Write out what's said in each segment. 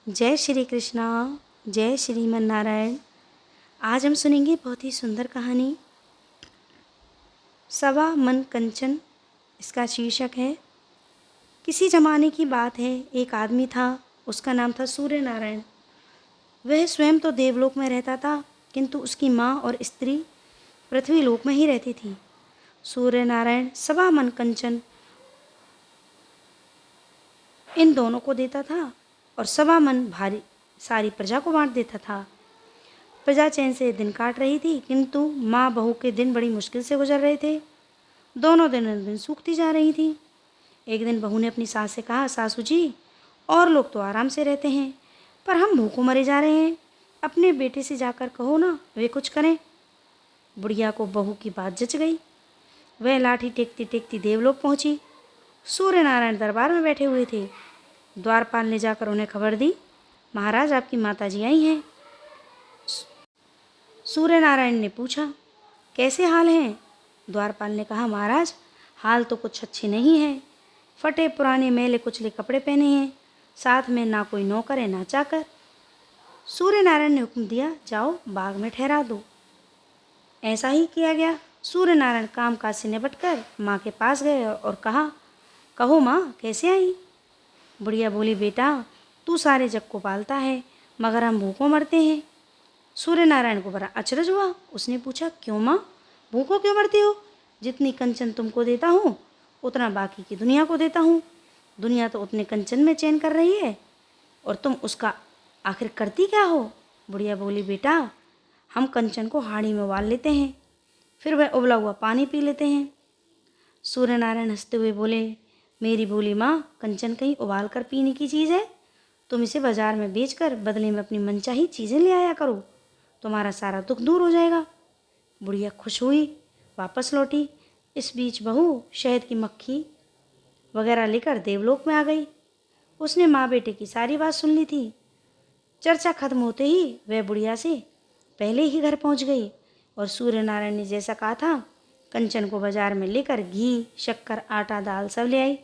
जय श्री कृष्णा। जय श्रीमन नारायण। आज हम सुनेंगे बहुत ही सुंदर कहानी सवा मन कंचन। इसका शीर्षक है। किसी ज़माने की बात है, एक आदमी था, उसका नाम था सूर्य नारायण। वह स्वयं तो देवलोक में रहता था, किंतु उसकी माँ और स्त्री पृथ्वी लोक में ही रहती थी। सूर्य नारायण सवा मन कंचन इन दोनों को देता था और सवा मन भारी सारी प्रजा को बांट देता था। प्रजा चैन से दिन काट रही थी, किंतु माँ बहू के दिन बड़ी मुश्किल से गुजर रहे थे। दोनों दिन सूखती जा रही थी। एक दिन बहू ने अपनी सास से कहा, सासू जी, और लोग तो आराम से रहते हैं, पर हम भूखों मरे जा रहे हैं। अपने बेटे से जाकर कहो ना, वे कुछ करें। बुढ़िया को बहू की बात जच गई। वह लाठी टेकती टेकती देवलोक पहुंची। सूर्य नारायण दरबार में बैठे हुए थे। द्वारपाल ने जाकर उन्हें खबर दी, महाराज आपकी माताजी आई हैं। सूर्य नारायण ने पूछा, कैसे हाल हैं? द्वारपाल ने कहा, महाराज हाल तो कुछ अच्छे नहीं हैं। फटे पुराने मैले कुचले कपड़े पहने हैं, साथ में ना कोई नौकर है ना चाकर। सूर्य नारायण ने हुक्म दिया, जाओ बाग में ठहरा दो। ऐसा ही किया गया। सूर्य नारायण काम काज से निपटकर माँ के पास गए और कहा, कहो माँ कैसे आई? बुढ़िया बोली, बेटा तू सारे जग को पालता है, मगर हम भूखों मरते हैं। सूर्य नारायण को बड़ा अचरज हुआ। उसने पूछा, क्यों माँ, भूखों क्यों मरती हो? जितनी कंचन तुमको देता हूँ उतना बाकी की दुनिया को देता हूँ। दुनिया तो उतने कंचन में चैन कर रही है, और तुम उसका आखिर करती क्या हो? बुढ़िया बोली, बेटा हम कंचन को हाड़ी में उबाल लेते हैं, फिर वह उबला हुआ पानी पी लेते हैं। सूर्य नारायण हंसते हुए बोले, मेरी भोली माँ, कंचन कहीं उबाल कर पीने की चीज़ है? तुम इसे बाजार में बेचकर बदले में अपनी मनचाही चीज़ें ले आया करो, तुम्हारा सारा दुख दूर हो जाएगा। बुढ़िया खुश हुई, वापस लौटी। इस बीच बहू शहद की मक्खी वगैरह लेकर देवलोक में आ गई। उसने माँ बेटे की सारी बात सुन ली थी। चर्चा खत्म होते ही वह बुढ़िया से पहले ही घर पहुंच गई और सूर्य नारायण ने जैसा कहा था, कंचन को बाजार में लेकर घी, शक्कर, आटा, दाल सब ले आई।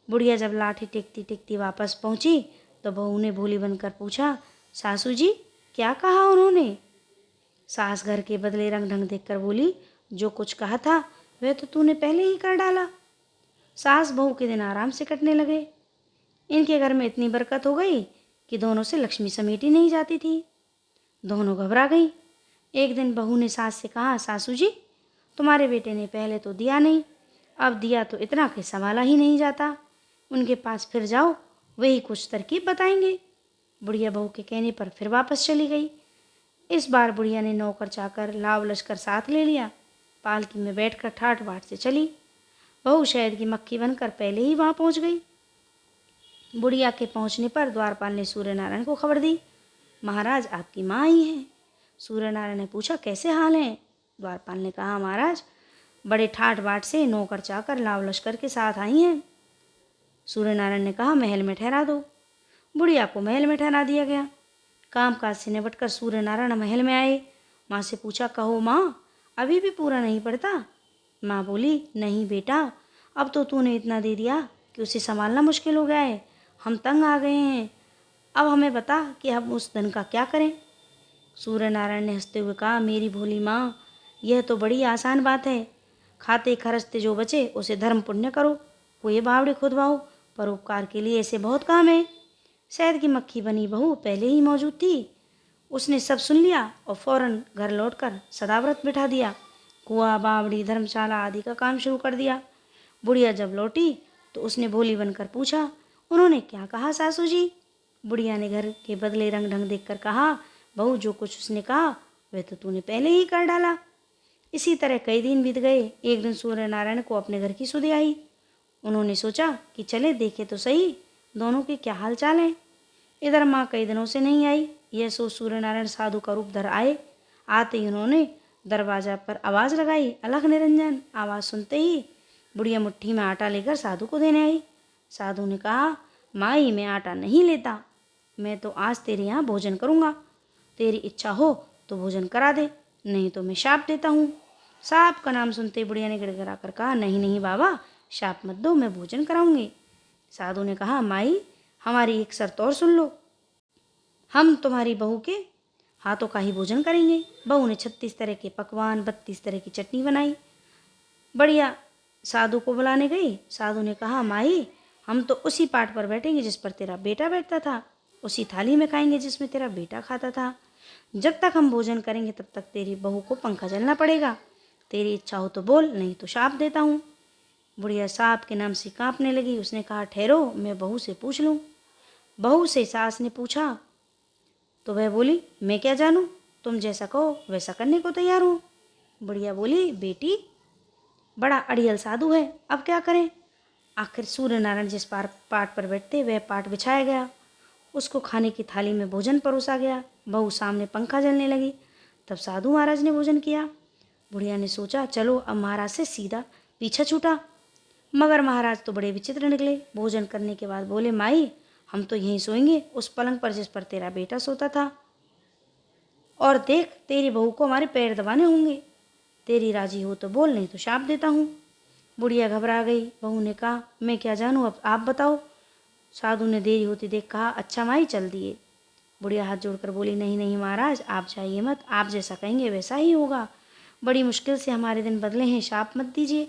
बुढ़िया जब लाठी टेकती टेकती वापस पहुंची तो बहू ने भोली बनकर पूछा, सासू जी क्या कहा उन्होंने? सास घर के बदले रंग ढंग देखकर बोली, जो कुछ कहा था वह तो तूने पहले ही कर डाला। सास बहू के दिन आराम से कटने लगे। इनके घर में इतनी बरकत हो गई कि दोनों से लक्ष्मी समेटी नहीं जाती थी। दोनों घबरा गई। एक दिन बहू ने सास से कहा, सासू जी तुम्हारे बेटे ने पहले तो दिया नहीं, अब दिया तो इतना कि संभाला ही नहीं जाता। उनके पास फिर जाओ, वही कुछ तरकीब बताएंगे। बुढ़िया बहू के कहने पर फिर वापस चली गई। इस बार बुढ़िया ने नौकर चाकर लाव लश्कर साथ ले लिया। पालकी में बैठकर ठाठ बाट से चली। बहू शहद की मक्खी बनकर पहले ही वहाँ पहुँच गई। बुढ़िया के पहुँचने पर द्वारपाल ने सूर्य नारायण को खबर दी, महाराज आपकी माँ आई हैं। सूर्य नारायण ने पूछा, कैसे हाल हैं? द्वारपाल ने कहा, महाराज बड़े ठाठ बाट से नौकर चाकर लाव लश्कर के साथ आई हैं। सूर्य नारायण ने कहा, महल में ठहरा दो। बुढ़िया को महल में ठहरा दिया गया। काम काज से निपटकर सूर्य नारायण महल में आए। माँ से पूछा, कहो माँ अभी भी पूरा नहीं पड़ता? माँ बोली, नहीं बेटा, अब तो तूने इतना दे दिया कि उसे संभालना मुश्किल हो गया है। हम तंग आ गए हैं। अब हमें बता कि हम उस धन का क्या करें? सूर्य नारायण ने हंसते हुए कहा, मेरी भोली माँ, यह तो बड़ी आसान बात है। खाते खरचते जो बचे उसे धर्म पुण्य करो, कुएं बावड़े खुदवाओ, परोपकार के लिए ऐसे बहुत काम है। शहद की मक्खी बनी बहू पहले ही मौजूद थी। उसने सब सुन लिया और फौरन घर लौटकर सदाव्रत बिठा दिया। कुआं, बावड़ी, धर्मशाला आदि का काम शुरू कर दिया। बुढ़िया जब लौटी तो उसने भोली बनकर पूछा, उन्होंने क्या कहा सासू जी? बुढ़िया ने घर के बदले रंग ढंग देखकर कहा, बहू जो कुछ उसने कहा वह तो तूने पहले ही कर डाला। इसी तरह कई दिन बीत गए। एक दिन सूर्य नारायण को अपने घर की सुधि आई। उन्होंने सोचा कि चले देखे तो सही दोनों के क्या हाल चाल हैं। इधर माँ कई दिनों से नहीं आई। यह सोच सूर्य नारायण साधु का रूप धर आए। आते ही उन्होंने दरवाजा पर आवाज़ लगाई, अलख निरंजन। आवाज़ सुनते ही बुढ़िया मुट्ठी में आटा लेकर साधु को देने आई। साधु ने कहा, माई मैं आटा नहीं लेता, मैं तो आज तेरे यहाँ भोजन करूँगा। तेरी इच्छा हो तो भोजन करा दे, नहीं तो मैं शाप देता हूँ। साप का नाम सुनते बुढ़िया ने गिड़गिड़ा कर कहा, नहीं नहीं बाबा, शाप मत दो, मैं भोजन कराऊंगी। साधु ने कहा, माई हमारी एक शर्त और सुन लो। हम तुम्हारी बहू के हाथों का ही भोजन करेंगे। बहू ने 36 तरह के पकवान, 32 तरह की चटनी बनाई। बढ़िया साधु को बुलाने गई। साधु ने कहा, माई हम तो उसी पाट पर बैठेंगे जिस पर तेरा बेटा बैठता था, उसी थाली में खाएंगे जिसमें तेरा बेटा खाता था। जब तक हम भोजन करेंगे तब तक तेरी बहू को पंखा झलना पड़ेगा। तेरी इच्छा हो तो बोल, नहीं तो शाप देता हूँ। बुढ़िया सांप के नाम से कांपने लगी। उसने कहा, ठहरो, मैं बहू से पूछ लूँ। बहू से सास ने पूछा तो वह बोली, मैं क्या जानूँ, तुम जैसा कहो वैसा करने को तैयार हूँ। बुढ़िया बोली, बेटी बड़ा अड़ियल साधु है, अब क्या करें। आखिर सूर्य नारायण जिस पाट पर बैठते वह पाट बिछाया गया। उसको खाने की थाली में भोजन परोसा गया। बहू सामने पंखा जलने लगी। तब साधु महाराज ने भोजन किया। बुढ़िया ने सोचा, चलो अब महाराज से सीधा पीछा छूटा। मगर महाराज तो बड़े विचित्र निकले। भोजन करने के बाद बोले, माई हम तो यहीं सोएंगे, उस पलंग पर जिस पर तेरा बेटा सोता था। और देख, तेरी बहू को हमारे पैर दबाने होंगे। तेरी राजी हो तो बोल, नहीं तो शाप देता हूँ। बुढ़िया घबरा गई। बहू ने कहा, मैं क्या जानूँ, अब आप बताओ। साधु ने देरी होती देख कहा, अच्छा माई चल दिए। बुढ़िया हाथ जोड़कर बोली, नहीं नहीं महाराज, आप जाइए मत, आप जैसा कहेंगे वैसा ही होगा। बड़ी मुश्किल से हमारे दिन बदले हैं, शाप मत दीजिए।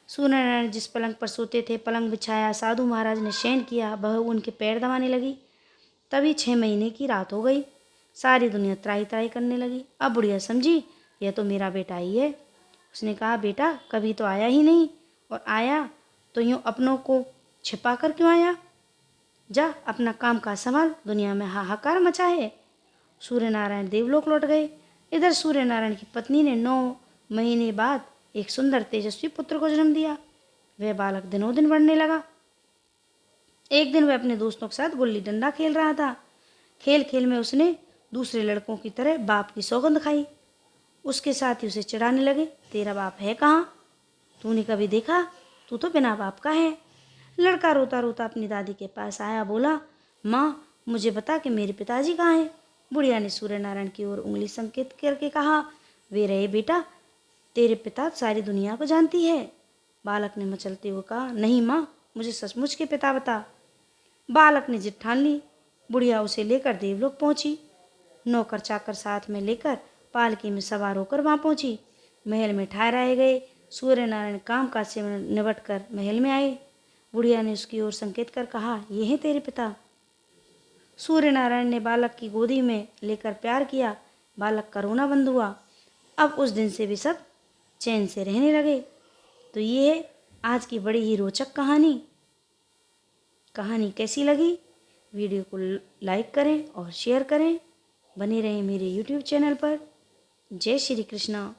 सूर्यनारायण जिस पलंग पर सोते थे पलंग बिछाया। साधु महाराज ने शयन किया। बहू उनके पैर दबाने लगी। तभी 6 महीने की रात हो गई। सारी दुनिया त्राही त्राही करने लगी। अब बुढ़िया समझी, यह तो मेरा बेटा ही है। उसने कहा, बेटा कभी तो आया ही नहीं, और आया तो यूँ अपनों को छिपा कर क्यों आया। जा अपना काम काज संभाल, दुनिया में हाहाकार मचा है। सूर्यनारायण देवलोक लौट गए। इधर सूर्यनारायण की पत्नी ने 9 महीने बाद एक सुंदर तेजस्वी पुत्र को जन्म दिया। वह बालक दिनों दिन बढ़ने लगा। एक दिन वह अपने दोस्तों के साथ गुल्ली डंडा खेल रहा था। खेल खेल में उसने दूसरे लड़कों की तरह बाप की सौगंध खाई। उसके साथ ही उसे चिढ़ाने लगे, तेरा बाप है कहाँ, तूने कभी देखा, तू तो बिना बाप का है। लड़का रोता रोता अपनी दादी के पास आया। बोला, माँ मुझे बता कि मेरे पिताजी कहाँ हैं। बुढ़िया ने सूर्यनारायण की ओर उंगली संकेत करके कहा, वे रहे बेटा, तेरे पिता सारी दुनिया को जानती है। बालक ने मचलते हुए कहा, नहीं माँ, मुझे सचमुच के पिता बता। बालक ने जिद ठान ली। बुढ़िया उसे लेकर देवलोक पहुंची। नौकर चाकर साथ में लेकर पालकी में सवार होकर वहां पहुंची। महल में ठहराए गए। सूर्यनारायण काम काज से निबट कर महल में आए। बुढ़िया ने उसकी ओर संकेत कर कहा, ये हैं तेरे पिता। सूर्यनारायण ने बालक की गोदी में लेकर प्यार किया। बालक का रोना बंद हुआ। अब उस दिन से भी सब चैन से रहने लगे। तो ये है आज की बड़ी ही रोचक कहानी। कहानी कैसी लगी? वीडियो को लाइक करें और शेयर करें। बने रहें मेरे YouTube चैनल पर। जय श्री कृष्णा।